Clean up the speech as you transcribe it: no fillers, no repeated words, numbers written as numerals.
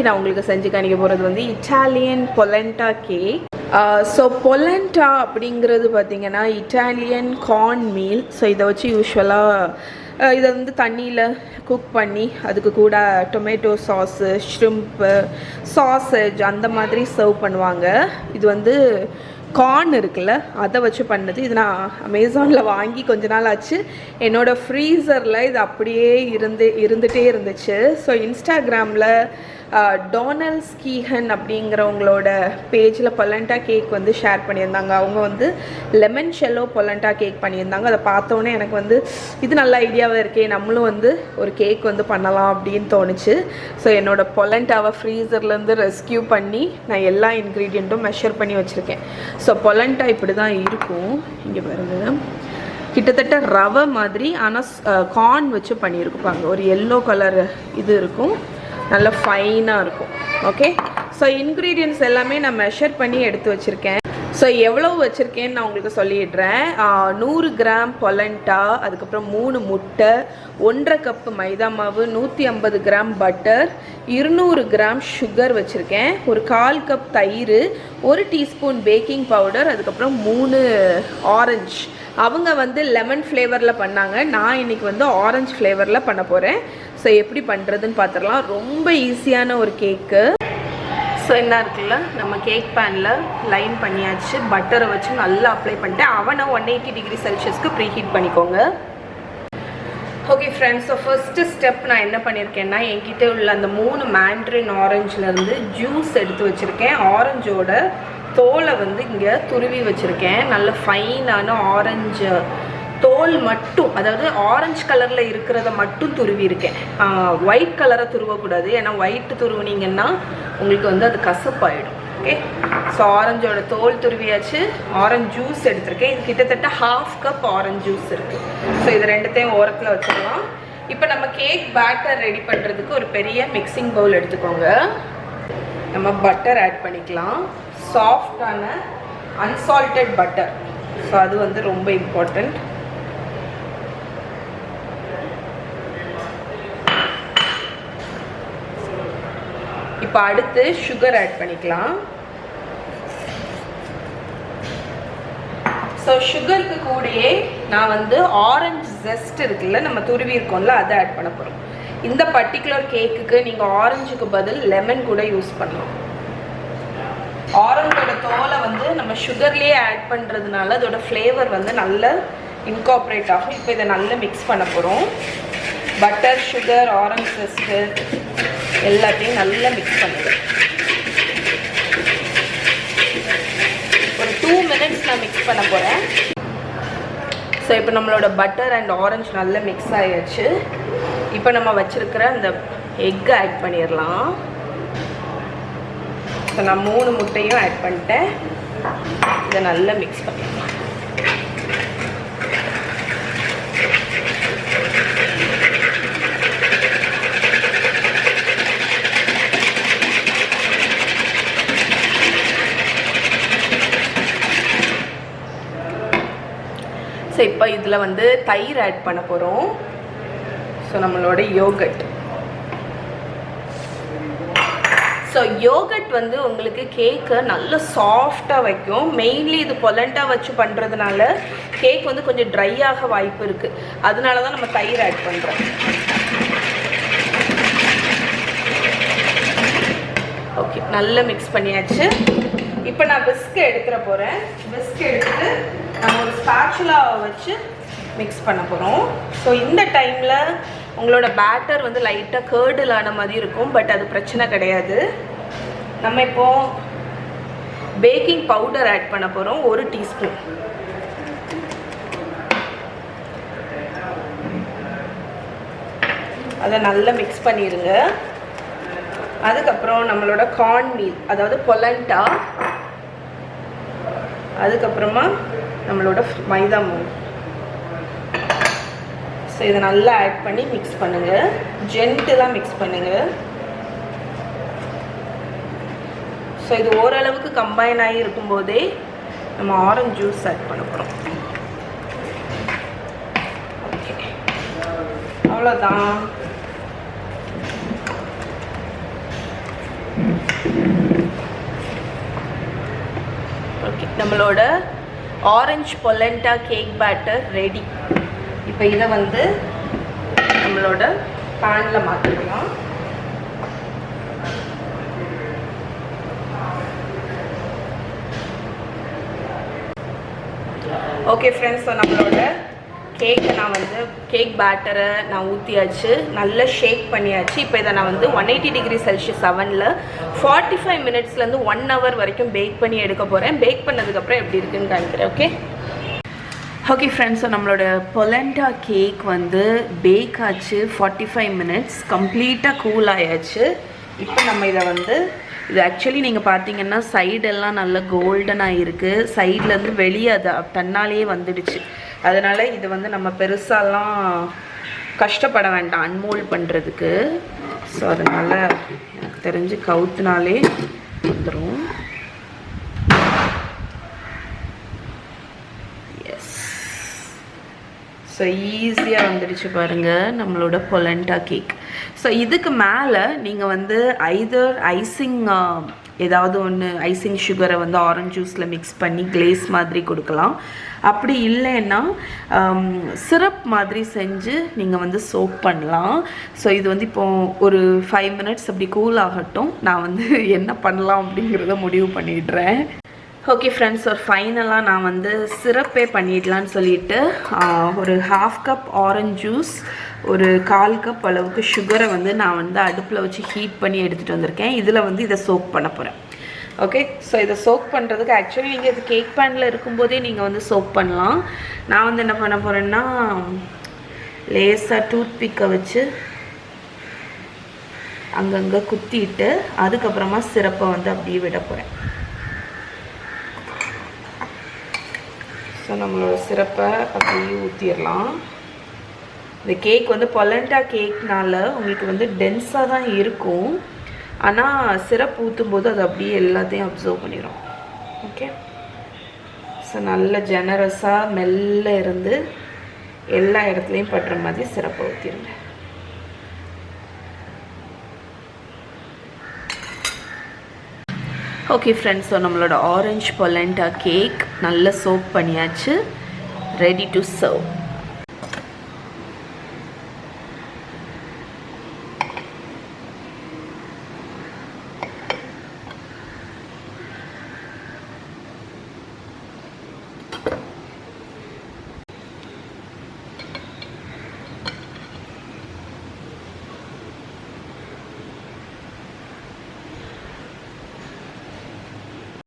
நான் உங்களுக்கு செஞ்சு காணிக்க போகிறது வந்து இட்டாலியன் பொலண்டா கேக். ஸோ பொலண்டா அப்படிங்கிறது பார்த்திங்கன்னா இட்டாலியன் கார்ன் மீல். ஸோ இதை வச்சு யூஸ்வலாக இதை வந்து தண்ணியில் குக் பண்ணி அதுக்கு கூட டொமேட்டோ சாஸு, ஷ்ரிம்ப்பு, சாசேஜ் அந்த மாதிரி சர்வ் பண்ணுவாங்க. இது வந்து கார்ன் இருக்குல்ல, அதை வச்சு பண்ணது. இது நான் அமேசானில் வாங்கி கொஞ்ச நாள் ஆச்சு. என்னோடய ஃப்ரீசரில் இது அப்படியே இருந்துகிட்டே இருந்துச்சு. ஸோ இன்ஸ்டாகிராமில் டோனல் ஸ்கீஹன் அப்படிங்கிறவங்களோட பேஜில் பொலண்டா கேக் வந்து ஷேர் பண்ணியிருந்தாங்க. அவங்க வந்து லெமன் ஷெல்லோ பொலண்டா கேக் பண்ணியிருந்தாங்க. அதை பார்த்தோன்னே எனக்கு வந்து இது நல்ல ஐடியாவாக இருக்கே, நம்மளும் வந்து ஒரு கேக் வந்து பண்ணலாம் அப்படின்னு தோணுச்சு. ஸோ என்னோடய பொலண்டாவை ஃப்ரீசர்லேருந்து ரெஸ்கியூ பண்ணி நான் எல்லா இன்க்ரீடியண்ட்டும் மெஷர் பண்ணி வச்சுருக்கேன். ஸோ பொலண்டா இப்படி தான் இருக்கும். இங்கே பாருங்கள், கிட்டத்தட்ட ரவை மாதிரி, ஆனால் கார்ன் வச்சு பண்ணியிருக்குப்பாங்க. ஒரு எல்லோ கலர் இது இருக்கும், நல்ல ஃபைனாக இருக்கும். ஓகே, ஸோ இன்க்ரீடியன்ட்ஸ் எல்லாமே நான் மெஷர் பண்ணி எடுத்து வச்சுருக்கேன். ஸோ எவ்வளோ வச்சுருக்கேன்னு நான் உங்களுக்கு சொல்லிடுறேன். 100 கிராம் பொலண்டா, அதுக்கப்புறம் 3 முட்டை, 1.5 கப்பு மைதா மாவு, 150 கிராம் பட்டர், 200 கிராம் சுகர் வச்சுருக்கேன், ஒரு 1/4 கப் தயிர், 1 டீஸ்பூன் பேக்கிங் பவுடர், அதுக்கப்புறம் 3 ஆரஞ்சு. அவங்க வந்து லெமன் ஃப்ளேவரில் பண்ணாங்க, நான் இன்றைக்கி வந்து ஆரஞ்சு ஃப்ளேவரில் பண்ண போகிறேன். ஸோ எப்படி பண்ணுறதுன்னு பார்த்துடலாம். ரொம்ப ஈஸியான ஒரு கேக்கு. ஸோ என்ன இருக்குல்ல, நம்ம கேக் பேனில் லைன் பண்ணியாச்சு. பட்டரை வச்சு நல்லா அப்ளை பண்ணிட்டேன். அவனை 180 டிகிரி செல்சியஸ்க்கு ப்ரீ ஹீட் பண்ணிக்கோங்க. Okay friends, so first step நான் என்ன பண்ணியிருக்கேன்னா, என்கிட்ட உள்ள அந்த 3 மேண்ட்ரின் ஆரஞ்சுலேருந்து ஜூஸ் எடுத்து வச்சுருக்கேன். ஆரஞ்சோட தோலை வந்து இங்கே துருவி வச்சுருக்கேன். நல்ல ஃபைனான ஆரஞ்சு தோல் மட்டும், அதாவது ஆரஞ்சு கலரில் இருக்கிறத மட்டும் துருவி இருக்கேன். ஒயிட் கலரை துருவக்கூடாது, ஏன்னா ஒயிட்டு துருவினீங்கன்னா உங்களுக்கு வந்து அது கசப்பாயிடும். ஓகே, ஸோ ஆரஞ்சோட தோல் துருவியாச்சு. ஆரஞ்சு ஜூஸ் எடுத்திருக்கேன். இது கிட்டத்தட்ட 1/2 கப் ஆரஞ்சு ஜூஸ் இருக்குது. ஸோ இது ரெண்டுத்தையும் ஓரத்தில் வச்சிடலாம். இப்போ நம்ம கேக் பேட்டர் ரெடி பண்ணுறதுக்கு ஒரு பெரிய மிக்சிங் பவுல் எடுத்துக்கோங்க. நம்ம பட்டர் ஆட் பண்ணிக்கலாம். சாஃப்டான அன்சால்டட் பட்டர். ஸோ அது வந்து ரொம்ப இம்பார்ட்டண்ட். இப்போ அடுத்து சுகர் ஆட் பண்ணிக்கலாம். ஸோ சுகருக்கு கூடயே நான் வந்து ஆரஞ்சு ஜெஸ்ட் இருக்குல்ல, நம்ம துருவி இருக்கோம்ல, அதை ஆட் பண்ண போகிறோம். இந்த பர்டிகுலர் கேக்குக்கு நீங்கள் ஆரஞ்சுக்கு பதில் லெமன் கூட யூஸ் பண்ணலாம். ஆரஞ்சோட தோலை வந்து நம்ம சுகர்லேயே ஆட் பண்ணுறதுனால அதோட ஃப்ளேவர் வந்து நல்லா இன்கார்பரேட் ஆகும். இப்போ இதை நல்லா மிக்ஸ் பண்ண போகிறோம். பட்டர், சுகர், ஆரஞ்சு ஜெஸ்ட்டு எல்லாத்தையும் நல்லா மிக்ஸ் பண்ணுங்க. ஒரு 2 மினிட்ஸ் நான் மிக்ஸ் பண்ண போகிறேன். ஸோ இப்போ நம்மளோட பட்டர் அண்ட் ஆரஞ்சு நல்லா மிக்ஸ் ஆகிடுச்சு. இப்போ நம்ம வச்சுருக்கிற அந்த எக்கை ஆட் பண்ணிடலாம். ஸோ நான் 3 முட்டையும் ஆட் பண்ணிட்டேன். இதை நல்லா மிக்ஸ் பண்ணிடலாம். ஸோ இப்போ இதில் வந்து தயிர் ஆட் பண்ண போகிறோம். ஸோ நம்மளோட யோகட். ஸோ யோகட் வந்து உங்களுக்கு கேக்கை நல்ல சாஃப்டாக வைக்கும். மெயின்லி இது பொலண்டா வச்சு பண்ணுறதுனால கேக் வந்து கொஞ்சம் ட்ரை ஆக வாய்ப்பு இருக்குது. அதனால தான் நம்ம தயிர் ஆட் பண்ணுறோம். ஓகே, நல்லா மிக்ஸ் பண்ணியாச்சு. இப்போ நான் விஸ்க் எடுத்துகிற போகிறேன். விஸ்க் எடுத்துட்டு நம்ம ஒரு ஸ்பாச்சுலாவை வச்சு மிக்ஸ் பண்ண போகிறோம். ஸோ இந்த டைமில் உங்களோட பேட்டர் வந்து லைட்டாக கேர்டில் ஆன மாதிரி இருக்கும், பட் அது பிரச்சனை கிடையாது. நம்ம இப்போது பேக்கிங் பவுடர் ஆட் பண்ண போகிறோம், 1 டீஸ்பூன். அதை நல்லா மிக்ஸ் பண்ணிடுங்க. அதுக்கப்புறம் நம்மளோட கார்ன் மீல், அதாவது பொலண்டா, அதுக்கப்புறமா நம்மளோட மைதா மாவு. ஸோ இதை நல்லா ஆட் பண்ணி மிக்ஸ் பண்ணுங்கள். ஜென்டிலாக மிக்ஸ் பண்ணுங்கள். ஸோ இது ஓரளவுக்கு கம்பைன் ஆகி இருக்கும்போதே நம்ம ஆரஞ்சு ஜூஸ் ஆட் பண்ண போகிறோம். ஓகே, அவ்வளோதான். ஓகே, நம்மளோட ஆரஞ்சு பொலண்டா கேக் பேட்டர் ரெடி. இப்போ இதை வந்து நம்மளோட பேனில் மாற்றிக்கலாம். ஓகே ஃப்ரெண்ட்ஸ், ஸோ நம்மளோட கேக்கை நான் வந்து கேக் பேட்டரை நான் ஊற்றியாச்சு, நல்லா ஷேக் பண்ணியாச்சு. இப்போ இதை நான் வந்து 180 டிகிரி செல்சியஸ் அவனில் 45 மினிட்ஸ்லேருந்து 1 ஹவர் வரைக்கும் பேக் பண்ணி எடுக்க போகிறேன். பேக் பண்ணதுக்கப்புறம் எப்படி இருக்குன்னு காமிக்கிறேன். ஓகே ஓகே ஃப்ரெண்ட்ஸ், ஸோ நம்மளோட பொலண்டா கேக் வந்து பேக் ஆச்சு 45 மினிட்ஸ், கம்ப்ளீட்டாக கூல் ஆயாச்சு. இப்போ நம்ம இதை வந்து இது ஆக்சுவலி நீங்கள் பார்த்தீங்கன்னா சைடெல்லாம் நல்லா கோல்டனாக இருக்குது, சைட்லேருந்து வெளியே அது தன்னாலேயே வந்துடுச்சு. அதனால் இது வந்து நம்ம பெருசாலாம் கஷ்டப்பட வேண்டாம் அன்மோல்ட் பண்ணுறதுக்கு. ஸோ அதனால் எனக்கு தெரிஞ்சு கவுத்துனாலே வந்துடும். எஸ், ஸோ ஈஸியாக வந்துடுச்சு பாருங்கள் நம்மளோட பொலண்டா கேக். ஸோ இதுக்கு மேலே நீங்கள் வந்து ஐதர் ஐசிங் ஏதாவது ஒன்று ஐசிங் சுகரை வந்து ஆரஞ்ச் ஜூஸில் மிக்ஸ் பண்ணி கிளேஸ் மாதிரி கொடுக்கலாம். அப்படி இல்லைன்னா சிரப் மாதிரி செஞ்சு நீங்கள் வந்து சோக் பண்ணலாம். ஸோ இது வந்து இப்போது ஒரு 5 மினிட்ஸ் அப்படி கூல் ஆகட்டும். நான் வந்து என்ன பண்ணலாம் அப்படிங்கிறத முடிவு பண்ணிடுறேன். ஓகே ஃப்ரெண்ட்ஸ், ஒரு ஃபைனலாக நான் வந்து சிரப்பே பண்ணிடலான்னு சொல்லிட்டு ஒரு 1/2 கப் ஆரஞ்ச் ஜூஸ், ஒரு 1/4 கப் அளவுக்கு சுகரை வந்து நான் வந்து அடுப்பில் வச்சு ஹீட் பண்ணி எடுத்துகிட்டு வந்திருக்கேன். இதில் வந்து இதை சோக் பண்ண போகிறேன். ஓகே, ஸோ இதை சோக் பண்ணுறதுக்கு ஆக்சுவலி நீங்கள் இது கேக் பேனில் இருக்கும்போதே நீங்கள் வந்து சோக் பண்ணலாம். நான் வந்து என்ன பண்ண போகிறேன்னா லேசாக டூத் பிக்கை வச்சு அங்கங்கே குத்திட்டு அதுக்கப்புறமா சிரப்பை வந்து அப்படியே விட போகிறேன். ஸோ நம்மளோட சிரப்பை அப்படியே ஊற்றிடலாம். இந்த கேக் வந்து பொலண்டா கேக்னால உங்களுக்கு வந்து டென்ஸாக தான் இருக்கும், ஆனால் சிரப் ஊற்றும்போது அது அப்படியே எல்லாத்தையும் அப்சர்வ் பண்ணிடும். ஓகே, ஸோ நல்ல ஜெனரஸாக மெல்ல இருந்து எல்லா இடத்துலையும் படுற மாதிரி சிரப்பை ஊற்றிடுங்க. ஓகே ஃப்ரெண்ட்ஸ், ஸோ நம்மளோட ஆரஞ்ச் பொலண்டா கேக் நல்லா சோக் பண்ணியாச்சு, ரெடி டு சர்வ்.